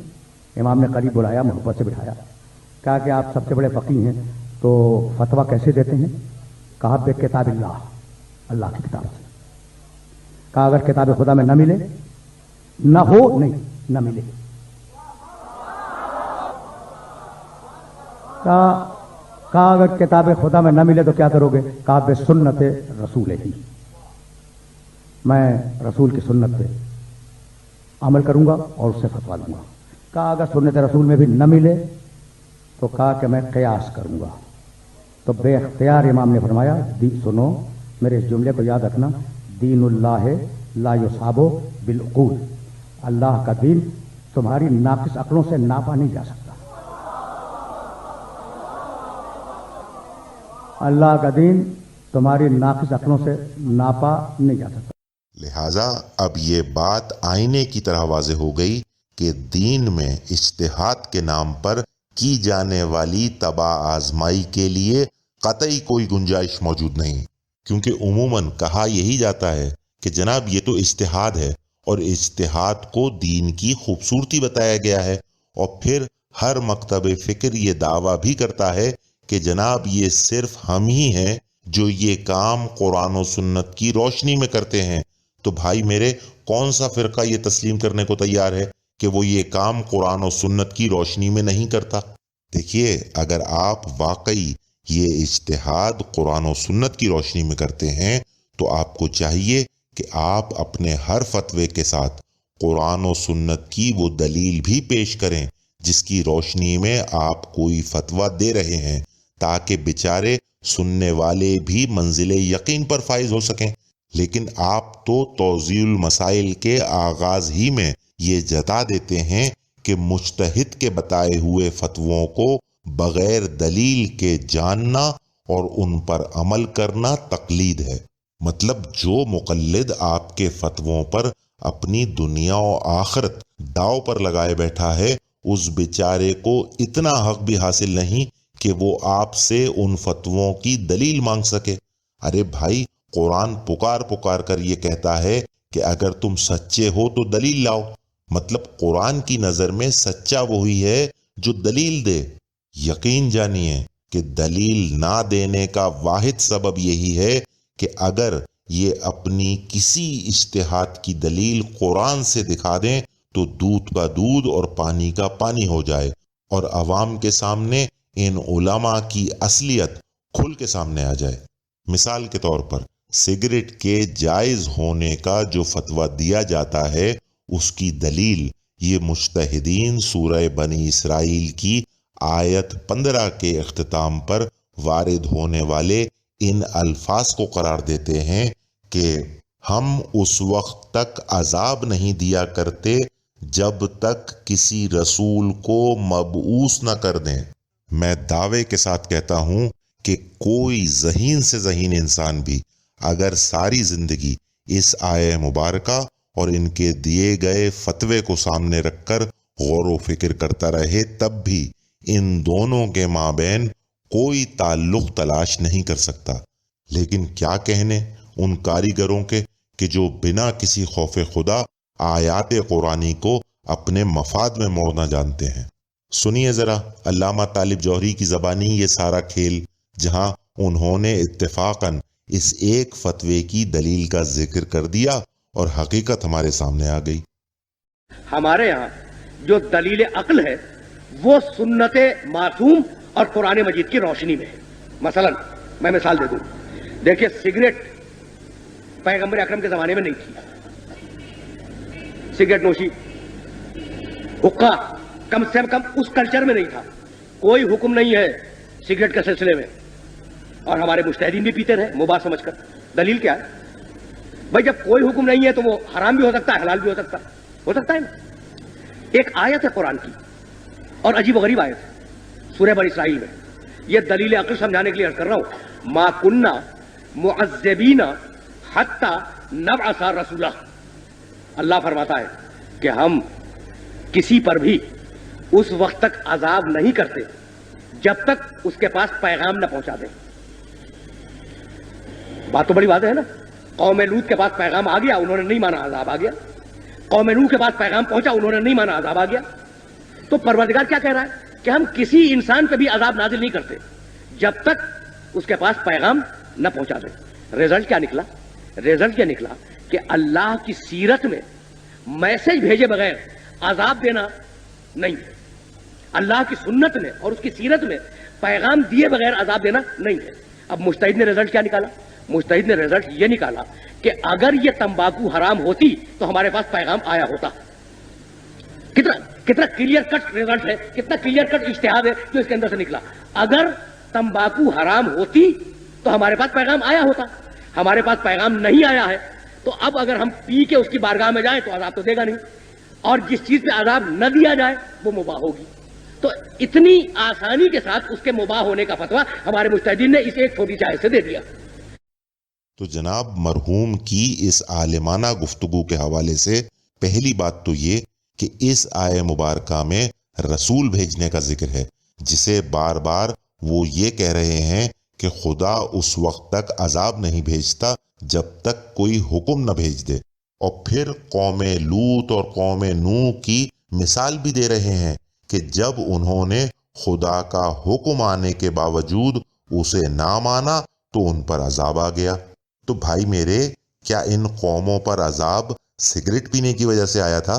S4: امام نے قریب بلایا، محبت سے بٹھایا، کہا کہ آپ سب سے بڑے فقیہ ہیں تو فتویٰ کیسے دیتے ہیں؟ کہا بے کتاب اللہ کی کتاب سے۔ کہا اگر کتاب خدا میں نہ ملے، نہ ہو نہیں نہ ملے، کہا اگر کتاب خدا میں نہ ملے تو کیا کرو گے؟ کہا بے سنت رسول ہی، میں رسول کی سنت پہ عمل کروں گا اور اس سے فتویٰ دوں گا۔ کہا اگر سنت رسول میں بھی نہ ملے تو کہا کہ میں قیاس کروں گا۔ تو بے اختیار امام نے فرمایا سنو میرے اس جملے کو یاد رکھنا، دین اللہ لا یصاب بالعقول، اللہ کا دین تمہاری ناقص عقلوں سے ناپا نہیں جا سکتا، اللہ کا دین تمہاری ناقص عقلوں سے ناپا نہیں جا سکتا۔
S1: لہٰذا اب یہ بات آئینے کی طرح واضح ہو گئی کہ دین میں اجتہاد کے نام پر کی جانے والی تباہ آزمائی کے لیے قطعی کوئی گنجائش موجود نہیں، کیونکہ عموماً کہا یہی جاتا ہے کہ جناب یہ تو اجتہاد ہے، اور اجتہاد کو دین کی خوبصورتی بتایا گیا ہے، اور پھر ہر مکتب فکر یہ دعویٰ بھی کرتا ہے کہ جناب یہ صرف ہم ہی ہیں جو یہ کام قرآن و سنت کی روشنی میں کرتے ہیں۔ تو بھائی میرے، کون سا فرقہ یہ تسلیم کرنے کو تیار ہے کہ وہ یہ کام قرآن و سنت کی روشنی میں نہیں کرتا؟ دیکھیے، اگر آپ واقعی یہ اجتہاد قرآن و سنت کی روشنی میں کرتے ہیں تو آپ کو چاہیے کہ آپ اپنے ہر فتوے کے ساتھ قرآن و سنت کی وہ دلیل بھی پیش کریں جس کی روشنی میں آپ کوئی فتویٰ دے رہے ہیں تاکہ بیچارے سننے والے بھی منزل یقین پر فائز ہو سکیں، لیکن آپ تو توضیح المسائل کے آغاز ہی میں یہ جتا دیتے ہیں کہ مجتہد کے بتائے ہوئے فتووں کو بغیر دلیل کے جاننا اور ان پر عمل کرنا تقلید ہے۔ مطلب جو مقلد آپ کے فتووں پر اپنی دنیا و آخرت داؤ پر لگائے بیٹھا ہے، اس بیچارے کو اتنا حق بھی حاصل نہیں کہ وہ آپ سے ان فتووں کی دلیل مانگ سکے۔ ارے بھائی، قرآن پکار پکار کر یہ کہتا ہے کہ اگر تم سچے ہو تو دلیل لاؤ۔ مطلب قرآن کی نظر میں سچا وہی ہے جو دلیل دے۔ یقین جانیے کہ دلیل نہ دینے کا واحد سبب یہی ہے کہ اگر یہ اپنی کسی اجتہاد کی دلیل قرآن سے دکھا دیں تو دودھ کا دودھ اور پانی کا پانی ہو جائے، اور عوام کے سامنے ان علماء کی اصلیت کھل کے سامنے آ جائے۔ مثال کے طور پر سگریٹ کے جائز ہونے کا جو فتویٰ دیا جاتا ہے، اس کی دلیل یہ مجتہدین سورہ بنی اسرائیل کی آیت 15 کے اختتام پر وارد ہونے والے ان الفاظ کو قرار دیتے ہیں کہ ہم اس وقت تک عذاب نہیں دیا کرتے جب تک کسی رسول کو مبعوث نہ کر دیں۔ میں دعوے کے ساتھ کہتا ہوں کہ کوئی ذہین سے ذہین انسان بھی اگر ساری زندگی اس آیہ مبارکہ اور ان کے دیے گئے فتوے کو سامنے رکھ کر غور و فکر کرتا رہے، تب بھی ان دونوں کے مابین کوئی تعلق تلاش نہیں کر سکتا۔ لیکن کیا کہنے ان کاریگروں کے کہ جو بنا کسی خوف خدا آیات قرآنی کو اپنے مفاد میں موڑنا جانتے ہیں۔ سنیے ذرا علامہ طالب جوہری کی زبانی یہ سارا کھیل، جہاں انہوں نے اتفاقاً اس ایک فتوے کی دلیل کا ذکر کر دیا اور حقیقت ہمارے سامنے آ گئی۔
S4: ہمارے یہاں جو دلیل عقل ہے وہ سنت معصوم اور قرآن مجید کی روشنی میں ہے۔ مثلا میں مثال دے دوں، دیکھیے سگریٹ پیغمبر اکرم کے زمانے میں نہیں تھی، سگریٹ نوشی، حقہ کم سے کم اس کلچر میں نہیں تھا، کوئی حکم نہیں ہے سگریٹ کے سلسلے میں، اور ہمارے مجتہدین بھی پیتے رہے مباح سمجھ کر۔ دلیل کیا ہے بھائی؟ جب کوئی حکم نہیں ہے تو وہ حرام بھی ہو سکتا ہے، حلال بھی ہو سکتا ہے نا۔ ایک آیت ہے قرآن کی، اور عجیب و غریب آیت ہے سورہ بنی اسرائیل میں، یہ دلیل عقل سمجھانے کے لیے عرض کر رہا ہوں۔ ما کننا معذبین حتی نبعث رسولا، اللہ فرماتا ہے کہ ہم کسی پر بھی اس وقت تک عذاب نہیں کرتے جب تک اس کے پاس پیغام نہ پہنچا دیں۔ بات تو بڑی واضح ہے نا، قوم لوط کے پاس پیغام آ گیا، انہوں نے نہیں مانا، عذاب آ گیا۔ قوم نوح کے پاس پیغام پہنچا، انہوں نے نہیں مانا، عذاب آ گیا۔ تو پروردگار کیا کہہ رہا ہے کہ ہم کسی انسان پہ بھی عذاب نازل نہیں کرتے جب تک اس کے پاس پیغام نہ پہنچا دیں۔ رزلٹ کیا نکلا؟ رزلٹ یہ نکلا کہ اللہ کی سیرت میں میسج بھیجے بغیر عذاب دینا نہیں، اللہ کی سنت میں اور اس کی سیرت میں پیغام دیے بغیر عذاب دینا نہیں ہے۔ اب مجتہد نے رزلٹ کیا نکالا؟ مجتہد نے رزلٹ یہ نکالا کہ اگر یہ تمباکو حرام ہوتی تو ہمارے پاس پیغام آیا ہوتا۔ کتنا کلیئر کٹ رزلٹ ہے، کتنا کلیئر کٹ اجتہاد ہے جو اس کے اندر سے نکلا۔ اگر تمباکو حرام ہوتی تو ہمارے پاس پیغام آیا ہوتا، ہمارے پاس پیغام نہیں آیا ہے، تو اب اگر ہم پی کے اس کی بارگاہ میں جائیں تو عذاب تو دے گا نہیں، اور جس چیز پہ عذاب نہ دیا جائے وہ مباح ہوگی۔ تو اتنی آسانی کے ساتھ اس کے مباح ہونے کا فتویٰ ہمارے مجتہدین نے اس ایک چھوٹی چیز سے دے دیا۔
S1: تو جناب مرحوم کی اس عالمانہ گفتگو کے حوالے سے پہلی بات تو یہ کہ اس آیہ مبارکہ میں رسول بھیجنے کا ذکر ہے، جسے بار بار وہ یہ کہہ رہے ہیں کہ خدا اس وقت تک عذاب نہیں بھیجتا جب تک کوئی حکم نہ بھیج دے، اور پھر قوم لوط اور قوم نوح کی مثال بھی دے رہے ہیں کہ جب انہوں نے خدا کا حکم آنے کے باوجود اسے نہ مانا تو ان پر عذاب آ گیا۔ تو بھائی میرے، کیا ان قوموں پر عذاب سگریٹ پینے کی وجہ سے آیا تھا؟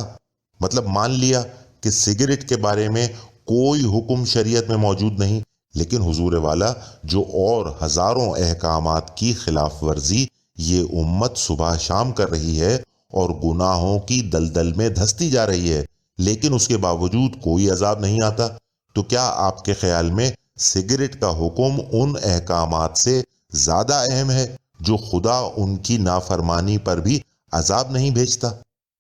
S1: مطلب مان لیا کہ سگریٹ کے بارے میں کوئی حکم شریعت میں موجود نہیں، لیکن حضور والا جو اور ہزاروں احکامات کی خلاف ورزی یہ امت صبح شام کر رہی ہے اور گناہوں کی دلدل میں دھستی جا رہی ہے، لیکن اس کے باوجود کوئی عذاب نہیں آتا، تو کیا آپ کے خیال میں سگریٹ کا حکم ان احکامات سے زیادہ اہم ہے جو خدا ان کی نافرمانی پر بھی عذاب نہیں بھیجتا؟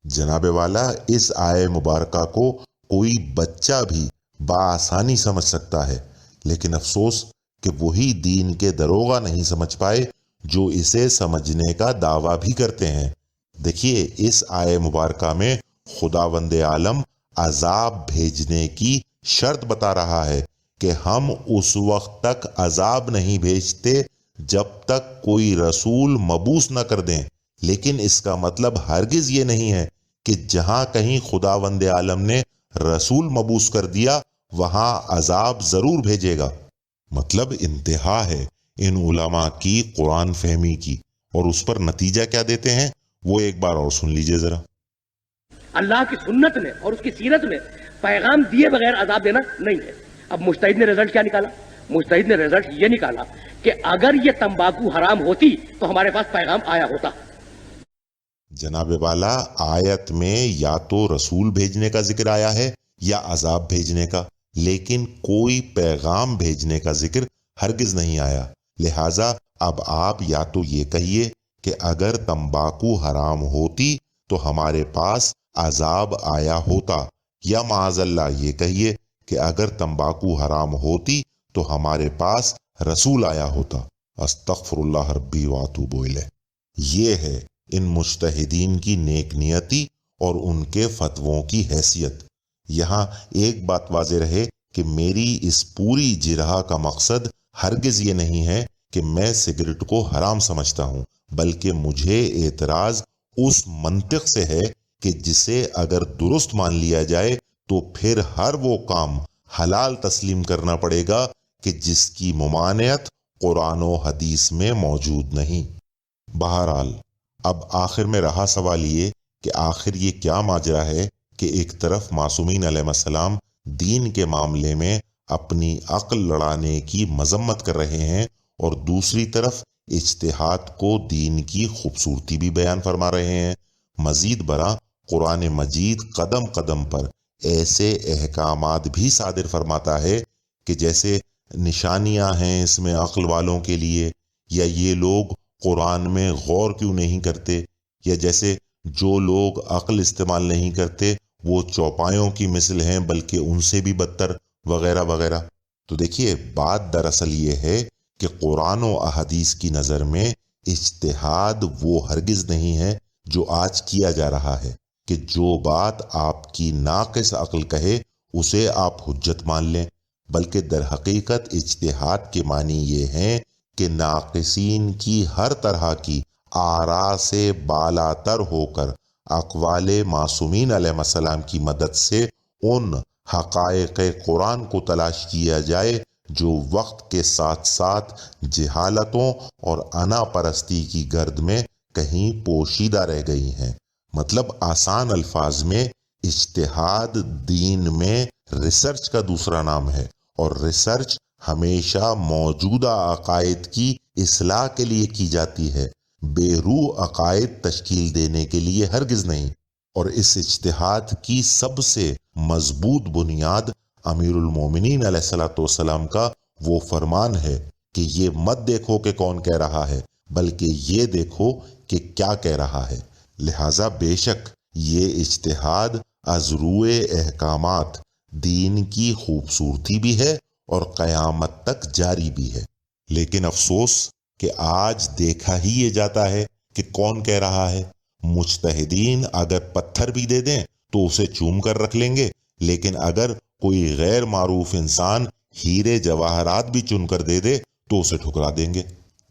S1: جناب والا، اس آیے مبارکہ کو کوئی بچہ بھی بآسانی سمجھ سکتا ہے، لیکن افسوس کہ وہی دین کے دروغہ نہیں سمجھ پائے جو اسے سمجھنے کا دعویٰ بھی کرتے ہیں۔ دیکھیے، اس آیے مبارکہ میں خداوند عالم عذاب بھیجنے کی شرط بتا رہا ہے کہ ہم اس وقت تک عذاب نہیں بھیجتے جب تک کوئی رسول مبعوث نہ کر دیں، لیکن اس کا مطلب ہرگز یہ نہیں ہے کہ جہاں کہیں خداوند عالم نے رسول مبعوث کر دیا وہاں عذاب ضرور بھیجے گا۔ مطلب انتہا ہے ان علماء کی قرآن فہمی کی، اور اس پر نتیجہ کیا دیتے ہیں وہ ایک بار اور سن لیجئے ذرا۔
S4: اللہ کی سنت میں اور اس کی سیرت میں پیغام دیے بغیر عذاب دینا نہیں ہے۔ اب مجتہد نے رزلٹ کیا نکالا؟ مجتہد نے رزلٹ یہ نکالا کہ اگر یہ تمباکو حرام ہوتی تو ہمارے پاس پیغام آیا ہوتا۔
S1: جناب والا، آیت میں یا تو رسول بھیجنے کا ذکر آیا ہے یا عذاب بھیجنے کا، لیکن کوئی پیغام بھیجنے کا ذکر ہرگز نہیں آیا۔ لہٰذا اب آپ یا تو یہ کہیے کہ اگر تمباکو حرام ہوتی تو ہمارے پاس عذاب آیا ہوتا، یا معاذ اللہ یہ کہیے کہ اگر تمباکو حرام ہوتی تو ہمارے پاس رسول آیا ہوتا۔ استغفر اللہ ربی واتوب الیہ۔ یہ ہے ان مجتہدین کی نیک نیتی اور ان کے فتووں کی حیثیت۔ یہاں ایک بات واضح رہے کہ میری اس پوری جرح کا مقصد ہرگز یہ نہیں ہے کہ میں سگریٹ کو حرام سمجھتا ہوں، بلکہ مجھے اعتراض اس منطق سے ہے کہ جسے اگر درست مان لیا جائے تو پھر ہر وہ کام حلال تسلیم کرنا پڑے گا کہ جس کی ممانعت قرآن و حدیث میں موجود نہیں۔ بہرحال اب آخر میں رہا سوال یہ کہ آخر یہ کیا ماجرا ہے کہ ایک طرف معصومین علیہ السلام دین کے معاملے میں اپنی عقل لڑانے کی مذمت کر رہے ہیں، اور دوسری طرف اجتہاد کو دین کی خوبصورتی بھی بیان فرما رہے ہیں۔ مزید برآں قرآن مجید قدم قدم پر ایسے احکامات بھی صادر فرماتا ہے کہ جیسے نشانیاں ہیں اس میں عقل والوں کے لیے، یا یہ لوگ قرآن میں غور کیوں نہیں کرتے، یا جیسے جو لوگ عقل استعمال نہیں کرتے وہ چوپایوں کی مثل ہیں بلکہ ان سے بھی بدتر، وغیرہ وغیرہ۔ تو دیکھیے، بات دراصل یہ ہے کہ قرآن و احادیث کی نظر میں اجتہاد وہ ہرگز نہیں ہے جو آج کیا جا رہا ہے کہ جو بات آپ کی ناقص عقل کہے اسے آپ حجت مان لیں، بلکہ در حقیقت اجتہاد کے معنی یہ ہیں کہ ناقصین کی ہر طرح کی آراء سے بالاتر ہو کر اقوال معصومین علیہ السلام کی مدد سے ان حقائق قرآن کو تلاش کیا جائے جو وقت کے ساتھ ساتھ جہالتوں اور انا پرستی کی گرد میں کہیں پوشیدہ رہ گئی ہیں۔ مطلب آسان الفاظ میں اجتہاد دین میں ریسرچ کا دوسرا نام ہے، اور ریسرچ ہمیشہ موجودہ عقائد کی اصلاح کے لیے کی جاتی ہے، بے روح عقائد تشکیل دینے کے لیے ہرگز نہیں۔ اور اس اجتہاد کی سب سے مضبوط بنیاد امیر المومنین علیہ السلام کا وہ فرمان ہے کہ یہ مت دیکھو کہ کون کہہ رہا ہے، بلکہ یہ دیکھو کہ کیا کہہ رہا ہے۔ لہٰذا بے شک یہ اجتہاد از روئے احکامات دین کی خوبصورتی بھی ہے اور قیامت تک جاری بھی ہے۔ لیکن افسوس کہ آج دیکھا ہی یہ جاتا ہے کہ کون کہہ رہا ہے۔ مجتہدین اگر پتھر بھی دے دیں تو اسے چوم کر رکھ لیں گے، لیکن اگر کوئی غیر معروف انسان ہیرے جواہرات بھی چن کر دے دے تو اسے ٹھکرا دیں گے۔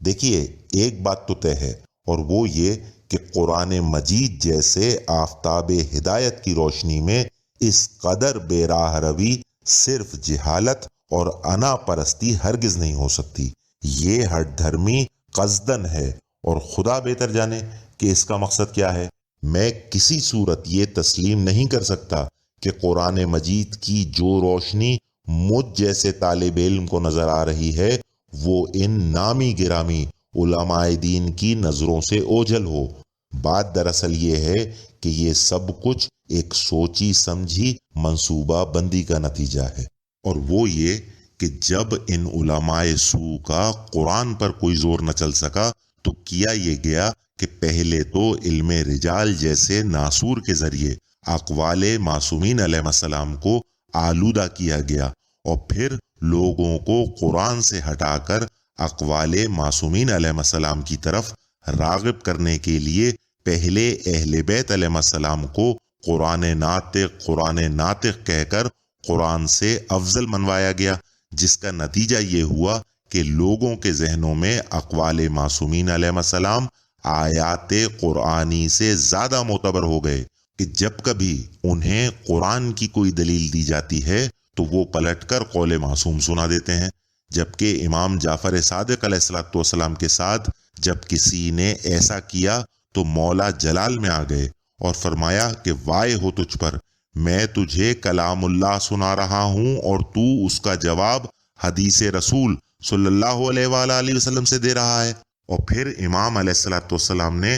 S1: دیکھیے، ایک بات تو طے ہے، اور وہ یہ کہ قرآن مجید جیسے آفتاب ہدایت کی روشنی میں اس قدر بے راہ روی صرف جہالت اور انا پرستی ہرگز نہیں ہو سکتی۔ یہ ہٹ دھرمی قصدن ہے، اور خدا بہتر جانے کہ اس کا مقصد کیا ہے۔ میں کسی صورت یہ تسلیم نہیں کر سکتا کہ قرآن مجید کی جو روشنی مجھ جیسے طالب علم کو نظر آ رہی ہے وہ ان نامی گرامی علماء دین کی نظروں سے اوجھل ہو۔ بات دراصل یہ ہے کہ یہ سب کچھ ایک سوچی سمجھی منصوبہ بندی کا نتیجہ ہے، اور وہ یہ کہ جب ان علماء سو کا قرآن پر کوئی زور نہ چل سکا تو کیا یہ گیا کہ پہلے تو علم رجال جیسے ناسور کے ذریعے اقوال معصومین علیہ السلام کو آلودہ کیا گیا، اور پھر لوگوں کو قرآن سے ہٹا کر اقوال معصومین علیہ السلام کی طرف راغب کرنے کے لیے پہلے اہل بیت علیہ السلام کو قرآن ناطق کہہ کر قرآن سے افضل منوایا گیا، جس کا نتیجہ یہ ہوا کہ لوگوں کے ذہنوں میں اقوال معصومین علیہ السلام آیات قرآنی سے زیادہ معتبر ہو گئے کہ جب کبھی انہیں قرآن کی کوئی دلیل دی جاتی ہے تو وہ پلٹ کر قول معصوم سنا دیتے ہیں، جبکہ امام جعفر صادق علیہ السلام کے ساتھ جب کسی نے ایسا کیا تو مولا جلال میں آ گئے اور فرمایا کہ وائے ہو تجھ پر، میں تجھے کلام اللہ سنا رہا ہوں اور تو اس کا جواب حدیث رسول صلی اللہ علیہ وآلہ وسلم سے دے رہا ہے۔ اور پھر امام علیہ السلام نے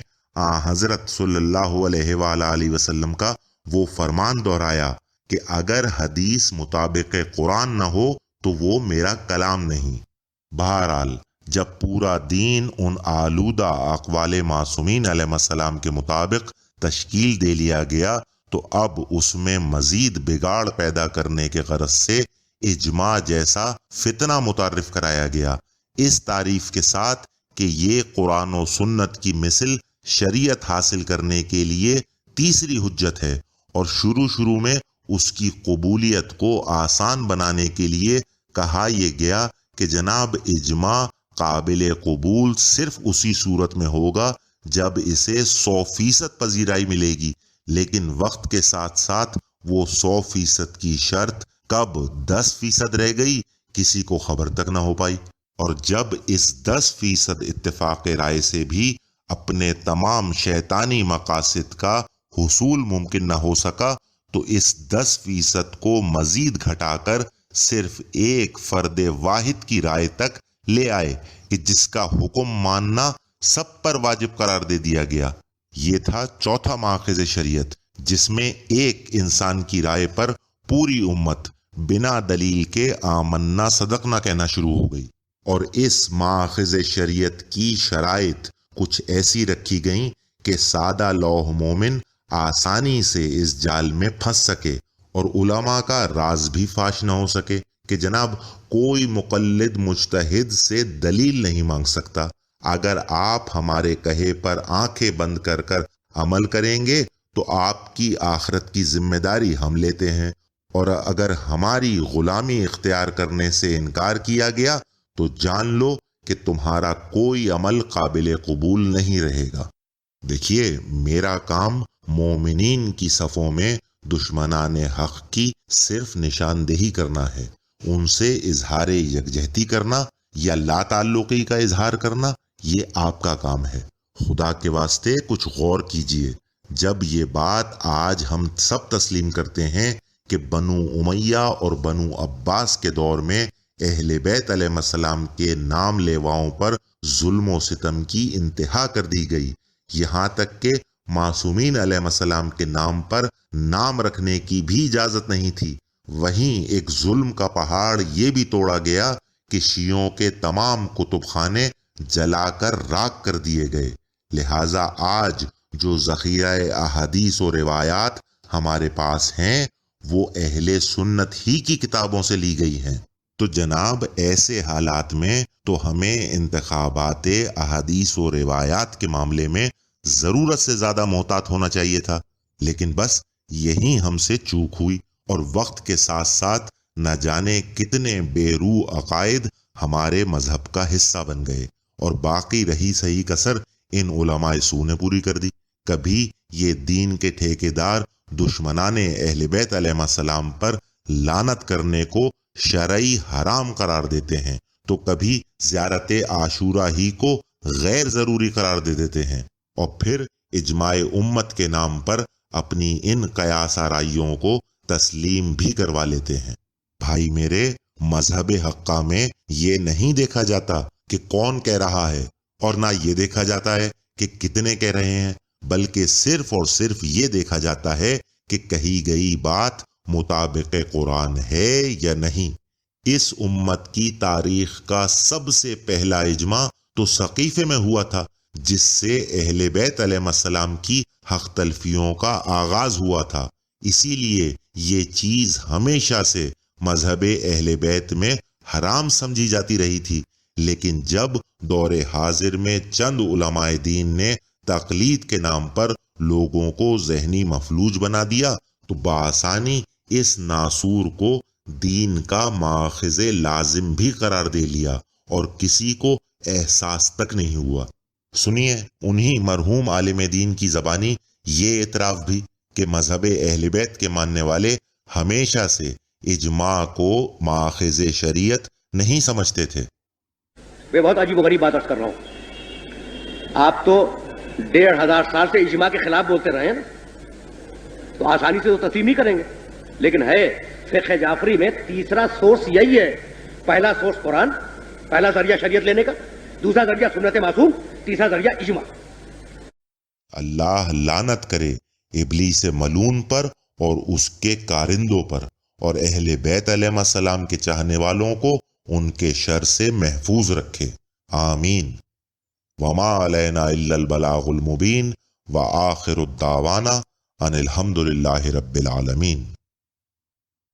S1: حضرت صلی اللہ علیہ وآلہ وسلم کا وہ فرمان دہرایا کہ اگر حدیث مطابق قرآن نہ ہو تو وہ میرا کلام نہیں۔ بہرحال جب پورا دین ان آلودہ اقوال معصومین علیہ السلام کے مطابق تشکیل دے لیا گیا تو اب اس میں مزید بگاڑ پیدا کرنے کے غرض سے اجماع جیسا فتنہ متعارف کرایا گیا، اس تعریف کے ساتھ کہ یہ قرآن و سنت کی مثل شریعت حاصل کرنے کے لیے تیسری حجت ہے، اور شروع میں اس کی قبولیت کو آسان بنانے کے لیے کہا یہ گیا کہ جناب اجماع قابل قبول صرف اسی صورت میں ہوگا جب اسے 100% پذیرائی ملے گی، لیکن وقت کے ساتھ ساتھ وہ 100% کی شرط کب 10% رہ گئی کسی کو خبر تک نہ ہو پائی، اور جب اس 10% اتفاق رائے سے بھی اپنے تمام شیطانی مقاصد کا حصول ممکن نہ ہو سکا تو اس 10% کو مزید گھٹا کر صرف ایک فرد واحد کی رائے تک لے آئے کہ جس کا حکم ماننا سب پر واجب قرار دے دیا گیا۔ یہ تھا چوتھا ماخذ شریعت جس میں ایک انسان کی رائے پر پوری امت بنا دلیل کے آمنا صدقنا کہنا شروع ہو گئی، اور اس ماخذ شریعت کی شرائط کچھ ایسی رکھی گئیں کہ سادہ لوح مومن آسانی سے اس جال میں پھنس سکے اور علماء کا راز بھی فاش نہ ہو سکے کہ جناب کوئی مقلد مجتہد سے دلیل نہیں مانگ سکتا، اگر آپ ہمارے کہے پر آنکھیں بند کر کر عمل کریں گے تو آپ کی آخرت کی ذمہ داری ہم لیتے ہیں، اور اگر ہماری غلامی اختیار کرنے سے انکار کیا گیا تو جان لو کہ تمہارا کوئی عمل قابل قبول نہیں رہے گا۔ دیکھیے، میرا کام مومنین کی صفوں میں دشمنان حق کی صرف نشاندہی کرنا ہے، ان سے اظہار یکجہتی کرنا یا لا تعلقی کا اظہار کرنا یہ آپ کا کام ہے۔ خدا کے واسطے کچھ غور کیجئے، جب یہ بات آج ہم سب تسلیم کرتے ہیں کہ بنو امیہ اور بنو عباس کے دور میں اہل بیت علیہ السلام کے نام لیواؤں پر ظلم و ستم کی انتہا کر دی گئی، یہاں تک کہ معصومین علیہ السلام کے نام پر نام رکھنے کی بھی اجازت نہیں تھی، وہیں ایک ظلم کا پہاڑ یہ بھی توڑا گیا کہ شیعوں کے تمام کتب خانے جلا کر راکھ کر دیے گئے۔ لہٰذا آج جو ذخیرہ احادیث و روایات ہمارے پاس ہیں وہ اہل سنت ہی کی کتابوں سے لی گئی ہیں۔ تو جناب ایسے حالات میں تو ہمیں انتخابات احادیث و روایات کے معاملے میں ضرورت سے زیادہ محتاط ہونا چاہیے تھا، لیکن بس یہی ہم سے چوک ہوئی، اور وقت کے ساتھ ساتھ نہ جانے کتنے بے روح عقائد ہمارے مذہب کا حصہ بن گئے، اور باقی رہی صحیح کسر ان علماء سو نے پوری کر دی۔ کبھی یہ دین کے ٹھیکیدار دشمنان اہل بیت علیہ السلام پر لعنت کرنے کو شرعی حرام قرار دیتے ہیں، تو کبھی زیارت عاشورہ ہی کو غیر ضروری قرار دے دیتے ہیں، اور پھر اجماع امت کے نام پر اپنی ان قیاس آرائیوں کو تسلیم بھی کروا لیتے ہیں۔ بھائی میرے، مذہب حقہ میں یہ نہیں دیکھا جاتا کہ کون کہہ رہا ہے، اور نہ یہ دیکھا جاتا ہے کہ کتنے کہہ رہے ہیں، بلکہ صرف اور صرف یہ دیکھا جاتا ہے کہ کہی گئی بات مطابق قرآن ہے یا نہیں۔ اس امت کی تاریخ کا سب سے پہلا اجماع تو سقیفے میں ہوا تھا، جس سے اہل بیت علیہ السلام کی حق تلفیوں کا آغاز ہوا تھا۔ اسی لیے یہ چیز ہمیشہ سے مذہب اہل بیت میں حرام سمجھی جاتی رہی تھی، لیکن جب دور حاضر میں چند علماء دین نے تقلید کے نام پر لوگوں کو ذہنی مفلوج بنا دیا تو بآسانی اس ناسور کو دین کا ماخذ لازم بھی قرار دے لیا اور کسی کو احساس تک نہیں ہوا۔ سنیے انہی مرحوم عالم دین کی زبانی یہ اعتراف بھی کہ مذہب اہل بیت کے ماننے والے ہمیشہ سے اجماع کو ماخذ شریعت نہیں سمجھتے تھے۔
S4: میں بہت عجیب و غریب بات عرض کر رہا ہوں، آپ تو 1500 سال سے اجماع کے خلاف بولتے رہے ہیں نا، تو آسانی سے تو تسلیم نہیں کریں گے، لیکن ہے فقہ جعفری میں تیسرا سورس یہی ہے۔ پہلا سورس قرآن، پہلا ذریعہ شریعت لینے کا، دوسرا ذریعہ سنت معصوم، تیسرا ذریعہ اجماع۔
S1: اللہ لعنت کرے ابلیس ملعون پر اور اس کے کارندوں پر، اور اہل بیت علیہ السلام کے چاہنے والوں کو ان کے شر سے محفوظ رکھے، آمین۔ وما علینا الا البلاغ المبین وآخر الدعوانا ان الحمد للہ رب العالمین۔